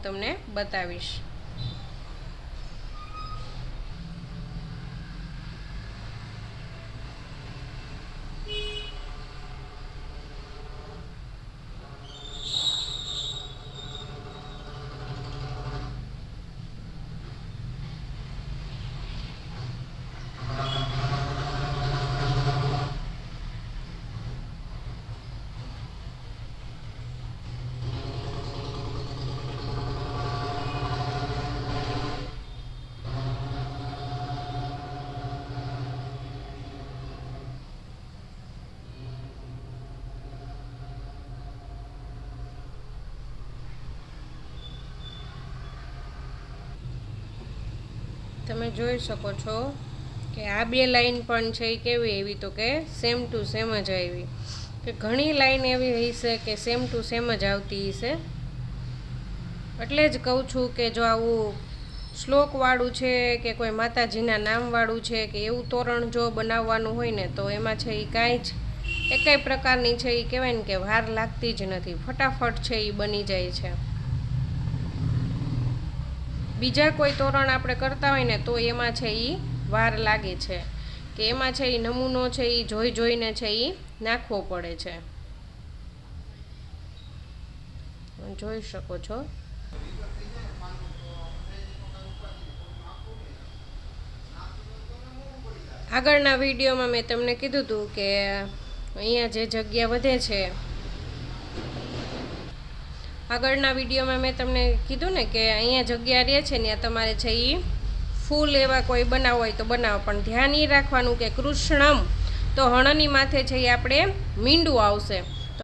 હું તમને બતાવીશ। તમે જોઈ શકો છો કે આ બે લાઈન પણ છે એ કેવી આવી તો કે સેમ ટુ સેમ જ આવી, કે ઘણી લાઈન એવી હશે કે સેમ ટુ સેમ જ આવતી હશે। એટલે જ કહું છું કે જો આવું શ્લોકવાળું છે કે કોઈ માતાજીના નામવાળું છે કે એવું તોરણ જો બનાવવાનું હોય ને તો એમાં છે એ કાંઈ જ એકેય પ્રકારની છે એ કહેવાય ને કે વાર લાગતી જ નથી, ફટાફટ છે એ બની જાય છે। બીજા કોઈ તોરણ આપણે કરતા હોય ને તો એમાં છે એ વાર લાગે છે, કે એમાં છે એ નમૂનો છે એ જોઈ જોઈને છે એ નાખવો પડે છે। જોઈ શકો છો। આગળના વિડીયોમાં મેં તમને કીધું હતું કે અહીંયા જે જગ્યા વધે છે, આગળના વિડીયોમાં મેં તમને કીધું ને કે અહીંયા જગ્યા રહે છે ને તમારે છે એ ફૂલ એવા કોઈ બનાવો હોય તો બનાવો, પણ ધ્યાન એ રાખવાનું કે કૃષ્ણમ તો હણની માથે છે એ આપણે મીંડું આવશે,